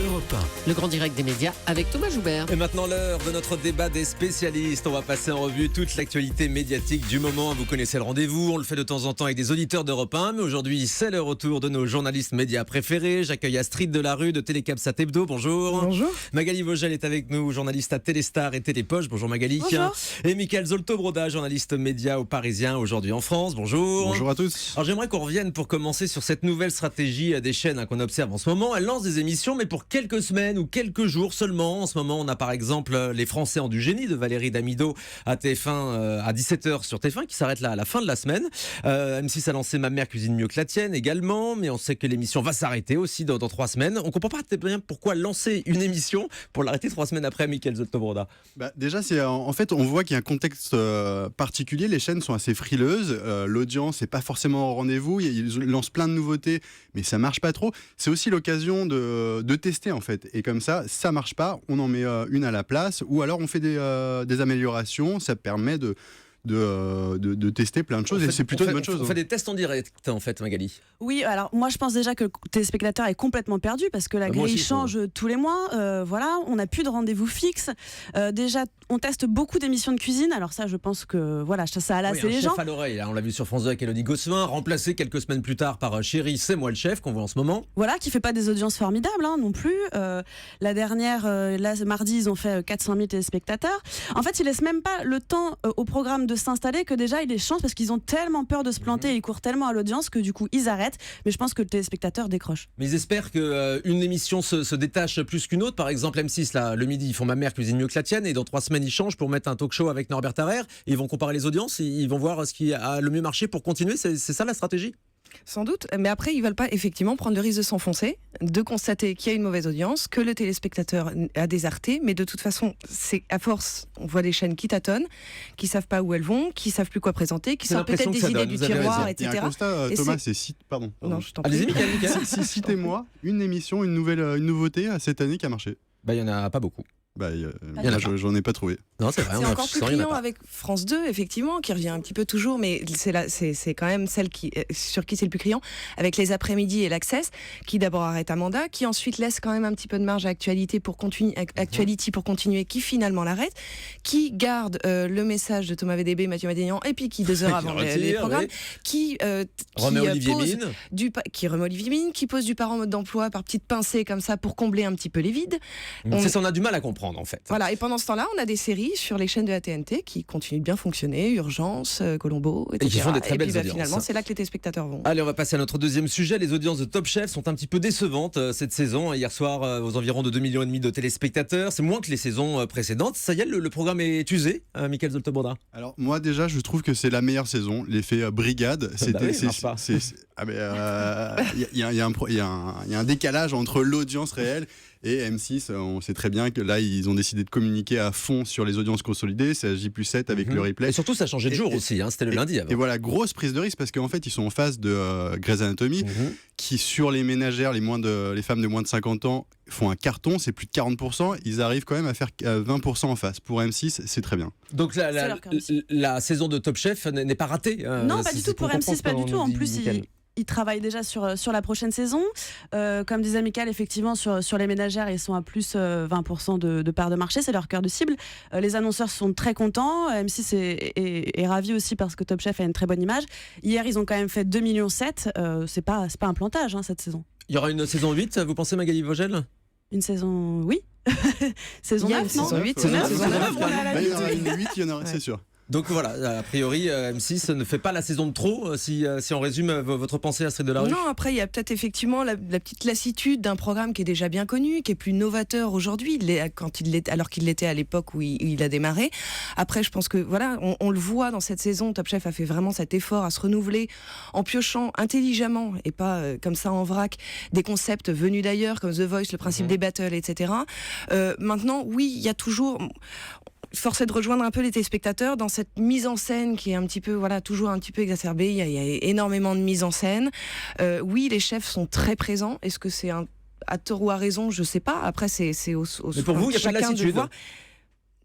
Europe 1. Le grand direct des médias avec Thomas Joubert. Et maintenant l'heure de notre débat des spécialistes. On va passer en revue toute l'actualité médiatique du moment. Vous connaissez le rendez-vous, on le fait de temps en temps avec des auditeurs d'Europe 1. Mais aujourd'hui, c'est le retour de nos journalistes médias préférés. J'accueille Astrid Delarue de Télécabsat Hebdo. Bonjour. Bonjour. Magali Vogel est avec nous, journaliste à Téléstar et Télépoche. Bonjour Magali. Bonjour. Et Michael Zolto-Broda, journaliste média au Parisien aujourd'hui en France. Bonjour. Bonjour à tous. Alors j'aimerais qu'on revienne pour commencer sur cette nouvelle stratégie des chaînes qu'on observe en ce moment. Elles lancent des émissions mais pour quelques semaines ou quelques jours seulement. En ce moment on a par exemple Les Français ont du génie de Valérie Damido à TF1 à 17h sur TF1 qui s'arrête là à la fin de la semaine. M6 a lancé Ma mère cuisine mieux que la tienne également, mais on sait que l'émission va s'arrêter aussi dans 3 semaines. On comprend pas très bien pourquoi lancer une émission pour l'arrêter 3 semaines après. Michael Zolto-Broda. Déjà, en fait, on voit qu'il y a un contexte particulier. Les chaînes sont assez frileuses. L'audience n'est pas forcément au rendez-vous. Ils lancent plein de nouveautés, mais ça marche pas trop. C'est aussi l'occasion de tester en fait. Et comme ça marche pas, on en met une à la place, ou alors on fait des améliorations. Ça permet de tester plein de choses, et c'est plutôt une bonne chose. On fait des tests en direct en fait, Magali. Oui, alors moi je pense déjà que le téléspectateur est complètement perdu parce que la grille change tous les mois. Voilà, on n'a plus de rendez-vous fixe. Déjà, on teste beaucoup d'émissions de cuisine. Alors ça, je pense que voilà, ça a lassé les gens. Chef à l'oreille, là, on l'a vu sur France 2 avec Élodie Gossuin, remplacé quelques semaines plus tard par Chérie, c'est moi le chef qu'on voit en ce moment. Voilà, qui fait pas des audiences formidables non plus. La dernière, là mardi, ils ont fait 400 000 téléspectateurs. En fait, ils laissent même pas le temps au programme de s'installer, que déjà il est chance parce qu'ils ont tellement peur de se planter, ils courent tellement à l'audience que du coup ils arrêtent. Mais je pense que le téléspectateur décroche. Mais ils espèrent qu'une émission se détache plus qu'une autre. Par exemple M6 là, le midi ils font Ma mère cuisine mieux que la tienne, et dans 3 semaines ils changent pour mettre un talk show avec Norbert Tarrer. Ils vont comparer les audiences, ils vont voir ce qui a le mieux marché pour continuer. C'est ça la stratégie? Sans doute, mais après ils veulent pas effectivement prendre le risque de s'enfoncer, de constater qu'il y a une mauvaise audience, que le téléspectateur a déserté, mais de toute façon, c'est à force, on voit des chaînes qui tâtonnent, qui savent pas où elles vont, qui savent plus quoi présenter, qui sortent peut-être des idées du tiroir, etc. Il y a un constat, Thomas, pardon. Non, je t'en prie. Allez-y, Michael. Citez-moi une émission, une nouveauté cette année qui a marché. Il y en a pas beaucoup. J'en ai pas trouvé. Non, c'est vrai. C'est encore plus criant avec France 2, effectivement, qui revient un petit peu toujours, mais c'est quand même celle sur qui c'est le plus criant, avec les après-midi et l'Access, qui d'abord arrête Amanda, qui ensuite laisse quand même un petit peu de marge à Actuality pour continuer, qui finalement l'arrête, qui garde le message de Thomas VDB, Mathieu Madénian, et puis qui 2 heures avant les programmes, qui remet Olivier Mine, qui pose du parent en mode d'emploi par petites pincées comme ça pour combler un petit peu les vides. On a du mal à comprendre en fait. Voilà, et pendant ce temps-là, on a des séries sur les chaînes de la TNT qui continuent de bien fonctionner, Urgence, Colombo, etc. Et qui font des très belles audiences. Finalement, c'est là que les téléspectateurs vont. Allez, on va passer à notre deuxième sujet. Les audiences de Top Chef sont un petit peu décevantes cette saison. Hier soir, aux environs de 2,5 millions de téléspectateurs. C'est moins que les saisons précédentes. Ça y est, le programme est usé, Michael Zolto-Broda. Alors moi déjà, je trouve que c'est la meilleure saison. L'effet brigade, il y a un décalage entre l'audience réelle et M6. On sait très bien que là, ils ont décidé de communiquer à fond sur les audiences consolidées. C'est à J+7 avec le replay. Et surtout, ça a changé de jour aussi. C'était le lundi avant. Et voilà, grosse prise de risque parce qu'en fait, ils sont en face de Grey's Anatomy qui, sur les ménagères, les femmes de moins de 50 ans, font un carton. C'est plus de 40%. Ils arrivent quand même à faire 20% en face. Pour M6, c'est très bien. Donc la saison de Top Chef n'est pas ratée. Non, pas du tout. Pour M6, pas du tout. En plus, ils travaillent déjà sur la prochaine saison. Comme disait Michael, effectivement, sur les ménagères, ils sont à plus 20% de part de marché. C'est leur cœur de cible. Les annonceurs sont très contents. M6 est ravi aussi parce que Top Chef a une très bonne image. Hier, ils ont quand même fait 2,7 millions. C'est pas un plantage, cette saison. Il y aura une saison 8, vous pensez, Magali Vogel? Une saison, oui. Saison 9, non? Saison 8, il y en aura une 8, il y en aura, c'est sûr. Donc voilà, a priori, M6 ne fait pas la saison de trop, si on résume votre pensée, Astrid Delarue. Non, après, il y a peut-être effectivement la petite lassitude d'un programme qui est déjà bien connu, qui est plus novateur aujourd'hui, alors qu'il l'était à l'époque où il a démarré. Après, je pense que voilà, on le voit dans cette saison, Top Chef a fait vraiment cet effort à se renouveler en piochant intelligemment et pas comme ça en vrac des concepts venus d'ailleurs, comme The Voice, le principe des battles, etc. Maintenant, oui, il y a toujours... Force est de rejoindre un peu les téléspectateurs dans cette mise en scène qui est un petit peu, toujours un petit peu exacerbée. Il y a énormément de mise en scène. Oui, les chefs sont très présents. Est-ce que c'est à tort ou à raison? Je sais pas. Après, c'est Mais pour vous, il y a pas de lassitude.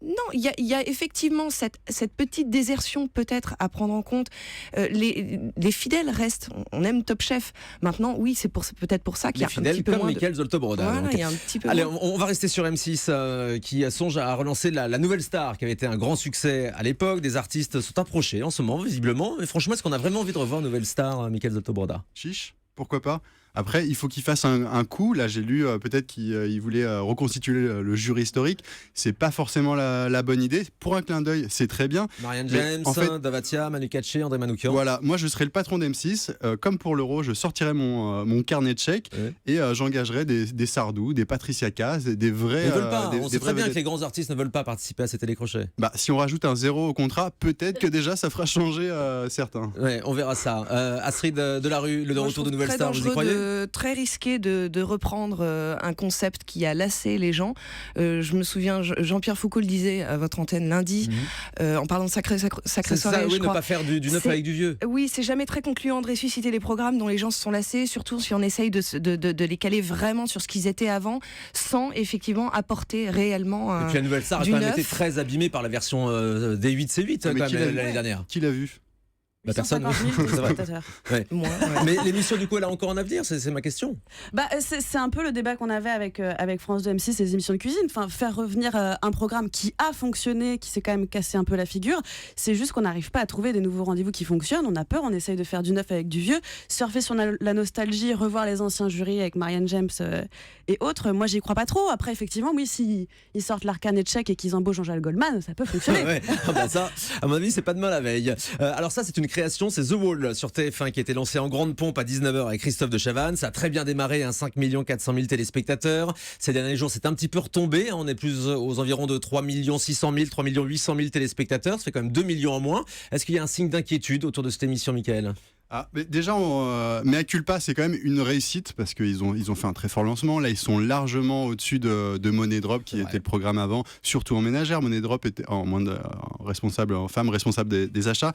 Non, il y a effectivement cette petite désertion peut-être à prendre en compte. Les fidèles restent. On aime Top Chef. Maintenant, oui, c'est peut-être pour ça qu'il y a un petit peu comme moins Mickaël Zolto-Broda. Voilà, il y a un petit peu Allez, moins. on va rester sur M6 qui songe à relancer la nouvelle star qui avait été un grand succès à l'époque. Des artistes sont approchés en ce moment, visiblement. Mais franchement, est-ce qu'on a vraiment envie de revoir Nouvelle Star, Mickaël Zolto-Broda? Chiche, pourquoi pas. Après, il faut qu'il fasse un coup. Là, j'ai lu peut-être qu'il voulait reconstituer le jury historique. C'est pas forcément la bonne idée. Pour un clin d'œil, c'est très bien. Marianne James, en fait, Davatia, Manu Katché, André Manoukian. Voilà, moi je serai le patron d'M6. Comme pour l'Euro, je sortirai mon carnet de chèques et j'engagerai des Sardou, des Patricia Cass, des vrais. Ils ne veulent pas. On des sait très bien vedettes. que les grands artistes ne veulent pas participer à ces télécrochets. Bah, si on rajoute un 0 au contrat, peut-être que déjà ça fera changer certains. Ouais, on verra ça. Astrid Delarue, le Moi, je retour de trouve Nouvelle très Star, vous y dangereux croyez? très risqué de reprendre un concept qui a lassé les gens. Je me souviens, Jean-Pierre Foucault le disait à votre antenne lundi, en parlant de Sacré C'est Soirée, ça, oui, je ne crois. pas faire du neuf C'est- avec du vieux. Oui, c'est jamais très concluant de ressusciter les programmes dont les gens se sont lassés, surtout si on essaye de les caler vraiment sur ce qu'ils étaient avant, sans effectivement apporter réellement Et puis la Nouvelle Star a du quand même neuf. été très abîmée par la version D8 C8 Mais quand qui même, l'a- l'année dernière. Qui l'a vu? Bah, personne. 850 000 C'est vrai. téléspectateurs. Moi, Mais l'émission du coup elle a encore un avenir, c'est ma question. Bah, c'est un peu le débat qu'on avait avec France 2 M6 et les émissions de cuisine. Enfin, faire revenir un programme qui a fonctionné, qui s'est quand même cassé un peu la figure. C'est juste qu'on n'arrive pas à trouver des nouveaux rendez-vous qui fonctionnent. On a peur, on essaye de faire du neuf avec du vieux, surfer sur la nostalgie, revoir les anciens jurys avec Marianne James et autres. Moi, j'y crois pas trop. Après, effectivement, oui, si ils sortent leur carnet de chèques et qu'ils embauchent Jean-Jacques Goldman, ça peut fonctionner. Ouais. Ah bah ça, à mon avis, c'est pas demain la veille. Alors ça, c'est une création, c'est The Wall sur TF1 qui a été lancé en grande pompe à 19h avec Christophe de Chavannes. Ça a très bien démarré, 5 400 000 téléspectateurs. Ces derniers jours, c'est un petit peu retombé. On est plus aux environs de 3 600 000, 3 800 000 téléspectateurs. Ça fait quand même 2 millions en moins. Est-ce qu'il y a un signe d'inquiétude autour de cette émission, Mickaël? Ah, mais déjà, Mea Culpa, c'est quand même une réussite parce qu'ils ont fait un très fort lancement. Là, ils sont largement au-dessus de Money Drop, qui était le programme avant, surtout en ménagère. Money Drop était en femme responsable des achats.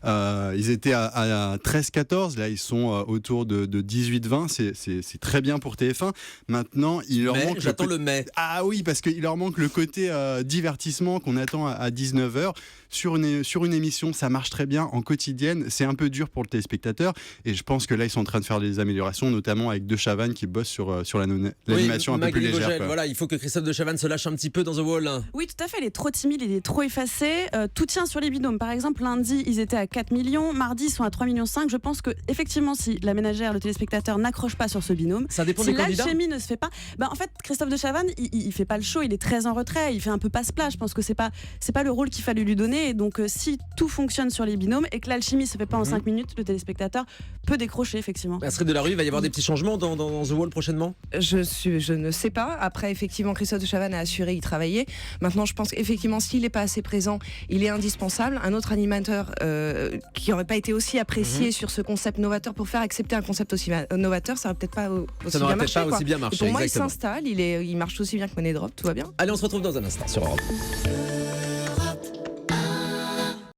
Ils étaient à 13-14. Là, ils sont autour de 18-20. C'est très bien pour TF1. Maintenant, il leur manque. J'attends le mai. Ah oui, parce qu'il leur manque le côté divertissement qu'on attend à 19h. Sur une émission, ça marche très bien. En quotidienne, c'est un peu dur pour le téléspectateur. Et je pense que là, ils sont en train de faire des améliorations, notamment avec De Chavannes qui bossent sur l'animation un peu plus légère. Quoi. Voilà, il faut que Christophe de Chavannes se lâche un petit peu dans The Wall. Oui, tout à fait. Il est trop timide, il est trop effacé. Tout tient sur les binômes. Par exemple, lundi, ils étaient à 4 millions. Mardi, ils sont à 3,5 millions. Je pense que effectivement, si la ménagère, le téléspectateur n'accroche pas sur ce binôme, Ça dépend si des candidats. l'alchimie ne se fait pas, en fait, Christophe de Chavannes, il fait pas le show. Il est très en retrait. Il fait un peu passe-plat. Je pense que c'est pas le rôle qu'il fallait lui donner. Et donc, si tout fonctionne sur les binômes et que l'alchimie se fait pas en 5 minutes, le téléspectateur peut décrocher effectivement. Astrid Delarue, il va y avoir des petits changements dans The Wall prochainement? je ne sais pas. Après, effectivement, Christophe de Chavannes a assuré y travailler. Maintenant, je pense qu'effectivement, s'il n'est pas assez présent, il est indispensable. Un autre animateur qui n'aurait pas été aussi apprécié sur ce concept novateur pour faire accepter un concept aussi novateur, ça n'aurait peut-être pas aussi bien marché. Ça n'aurait peut-être pas aussi bien marché. Et pour moi, il Exactement. s'installe, il marche aussi bien que Money Drop, tout va bien. Allez, on se retrouve dans un instant sur Europe.